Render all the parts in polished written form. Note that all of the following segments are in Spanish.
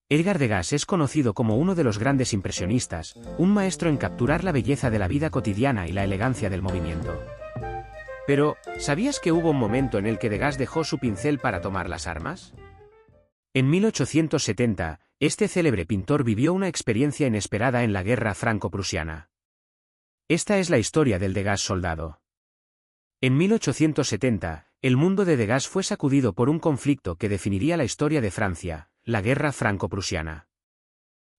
Edgar Degas es conocido como uno de los grandes impresionistas, un maestro en capturar la belleza de la vida cotidiana y la elegancia del movimiento. Pero, ¿sabías que hubo un momento en el que Degas dejó su pincel para tomar las armas? En 1870, este célebre pintor vivió una experiencia inesperada en la guerra franco-prusiana. Esta es la historia del Degas soldado. En 1870, el mundo de Degas fue sacudido por un conflicto que definiría la historia de Francia, la guerra franco-prusiana.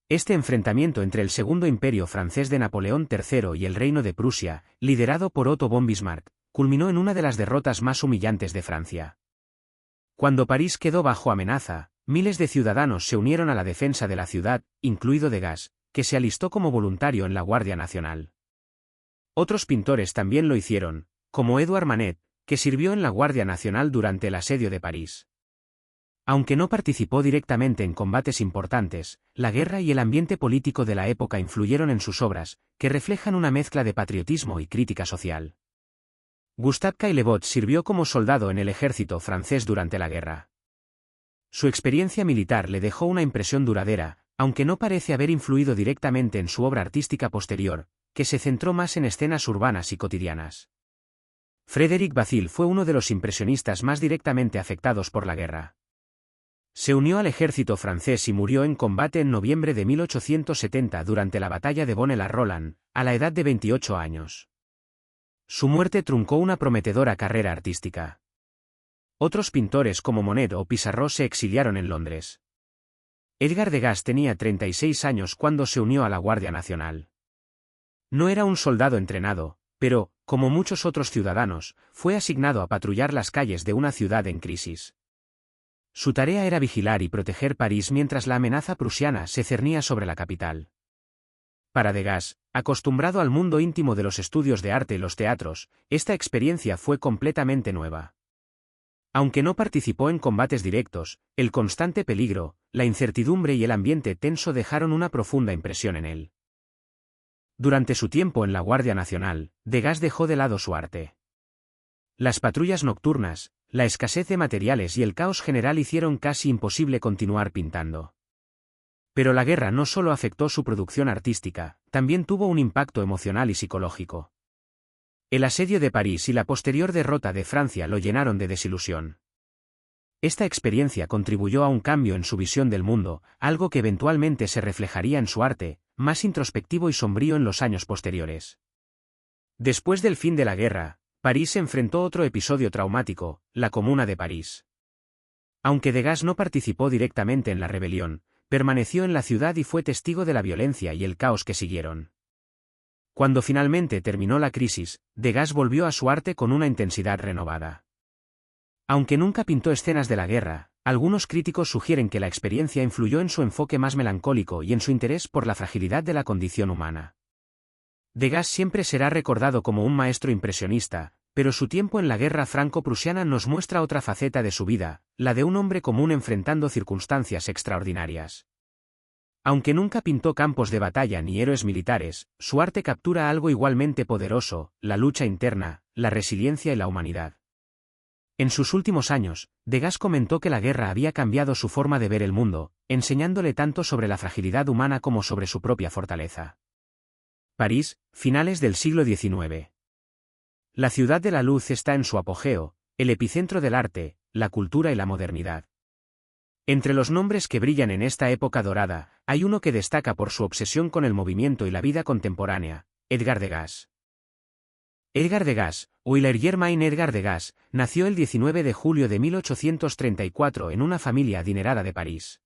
Este enfrentamiento entre el Segundo Imperio francés de Napoleón III y el Reino de Prusia, liderado por Otto von Bismarck, culminó en una de las derrotas más humillantes de Francia. Cuando París quedó bajo amenaza, miles de ciudadanos se unieron a la defensa de la ciudad, incluido Degas, que se alistó como voluntario en la Guardia Nacional. Otros pintores también lo hicieron, como Edouard Manet, que sirvió en la Guardia Nacional durante el asedio de París. Aunque no participó directamente en combates importantes, la guerra y el ambiente político de la época influyeron en sus obras, que reflejan una mezcla de patriotismo y crítica social. Gustave Caillebotte sirvió como soldado en el ejército francés durante la guerra. Su experiencia militar le dejó una impresión duradera, aunque no parece haber influido directamente en su obra artística posterior, que se centró más en escenas urbanas y cotidianas. Frédéric Bazille fue uno de los impresionistas más directamente afectados por la guerra. Se unió al ejército francés y murió en combate en noviembre de 1870 durante la batalla de Bonne-la-Rolande, a la edad de 28 años. Su muerte truncó una prometedora carrera artística. Otros pintores como Monet o Pissarro se exiliaron en Londres. Edgar Degas tenía 36 años cuando se unió a la Guardia Nacional. No era un soldado entrenado, pero, como muchos otros ciudadanos, fue asignado a patrullar las calles de una ciudad en crisis. Su tarea era vigilar y proteger París mientras la amenaza prusiana se cernía sobre la capital. Para Degas, acostumbrado al mundo íntimo de los estudios de arte y los teatros, esta experiencia fue completamente nueva. Aunque no participó en combates directos, el constante peligro, la incertidumbre y el ambiente tenso dejaron una profunda impresión en él. Durante su tiempo en la Guardia Nacional, Degas dejó de lado su arte. Las patrullas nocturnas, la escasez de materiales y el caos general hicieron casi imposible continuar pintando. Pero la guerra no solo afectó su producción artística, también tuvo un impacto emocional y psicológico. El asedio de París y la posterior derrota de Francia lo llenaron de desilusión. Esta experiencia contribuyó a un cambio en su visión del mundo, algo que eventualmente se reflejaría en su arte, más introspectivo y sombrío en los años posteriores. Después del fin de la guerra, París enfrentó otro episodio traumático, la Comuna de París. Aunque Degas no participó directamente en la rebelión, permaneció en la ciudad y fue testigo de la violencia y el caos que siguieron. Cuando finalmente terminó la crisis, Degas volvió a su arte con una intensidad renovada. Aunque nunca pintó escenas de la guerra, algunos críticos sugieren que la experiencia influyó en su enfoque más melancólico y en su interés por la fragilidad de la condición humana. Degas siempre será recordado como un maestro impresionista, pero su tiempo en la guerra franco-prusiana nos muestra otra faceta de su vida, la de un hombre común enfrentando circunstancias extraordinarias. Aunque nunca pintó campos de batalla ni héroes militares, su arte captura algo igualmente poderoso, la lucha interna, la resiliencia y la humanidad. En sus últimos años, Degas comentó que la guerra había cambiado su forma de ver el mundo, enseñándole tanto sobre la fragilidad humana como sobre su propia fortaleza. París, finales del siglo XIX. La ciudad de la luz está en su apogeo, el epicentro del arte, la cultura y la modernidad. Entre los nombres que brillan en esta época dorada, hay uno que destaca por su obsesión con el movimiento y la vida contemporánea, Edgar Degas. Edgar Degas, o Hilaire-Germain Edgar Degas, nació el 19 de julio de 1834 en una familia adinerada de París.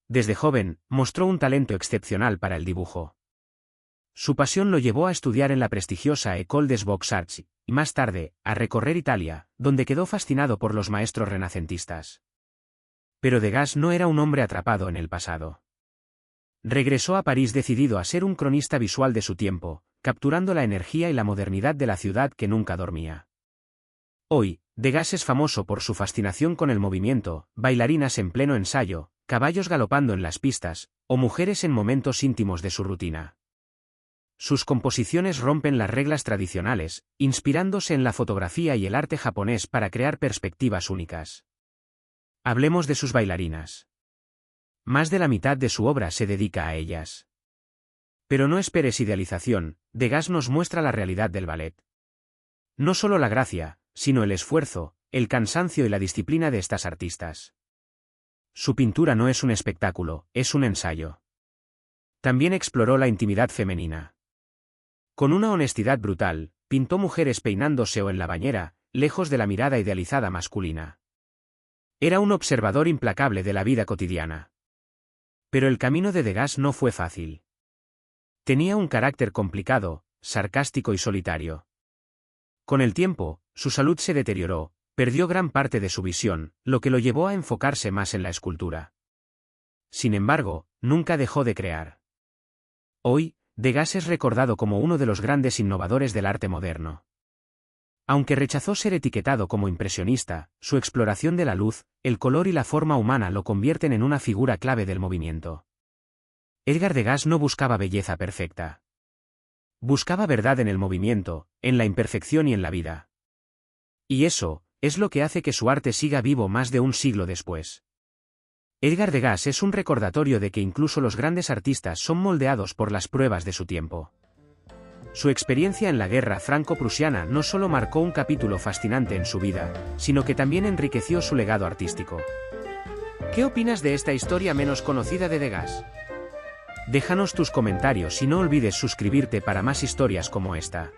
Desde joven, mostró un talento excepcional para el dibujo. Su pasión lo llevó a estudiar en la prestigiosa École des Beaux-Arts, y más tarde, a recorrer Italia, donde quedó fascinado por los maestros renacentistas. Pero Degas no era un hombre atrapado en el pasado. Regresó a París decidido a ser un cronista visual de su tiempo, capturando la energía y la modernidad de la ciudad que nunca dormía. Hoy, Degas es famoso por su fascinación con el movimiento, bailarinas en pleno ensayo, caballos galopando en las pistas, o mujeres en momentos íntimos de su rutina. Sus composiciones rompen las reglas tradicionales, inspirándose en la fotografía y el arte japonés para crear perspectivas únicas. Hablemos de sus bailarinas. más de la mitad de su obra se dedica a ellas. Pero no esperes idealización, Degas nos muestra la realidad del ballet. No solo la gracia, sino el esfuerzo, el cansancio y la disciplina de estas artistas. Su pintura no es un espectáculo, es un ensayo. También exploró la intimidad femenina. Con una honestidad brutal, pintó mujeres peinándose o en la bañera, lejos de la mirada idealizada masculina. Era un observador implacable de la vida cotidiana. Pero el camino de Degas no fue fácil. Tenía un carácter complicado, sarcástico y solitario. Con el tiempo, su salud se deterioró, perdió gran parte de su visión, lo que lo llevó a enfocarse más en la escultura. Sin embargo, nunca dejó de crear. Hoy, Degas es recordado como uno de los grandes innovadores del arte moderno. Aunque rechazó ser etiquetado como impresionista, su exploración de la luz, el color y la forma humana lo convierten en una figura clave del movimiento. Edgar Degas no buscaba belleza perfecta. Buscaba verdad en el movimiento, en la imperfección y en la vida. Y eso, es lo que hace que su arte siga vivo más de un siglo después. Edgar Degas es un recordatorio de que incluso los grandes artistas son moldeados por las pruebas de su tiempo. Su experiencia en la guerra franco-prusiana no solo marcó un capítulo fascinante en su vida, sino que también enriqueció su legado artístico. ¿Qué opinas de esta historia menos conocida de Degas? Déjanos tus comentarios y no olvides suscribirte para más historias como esta.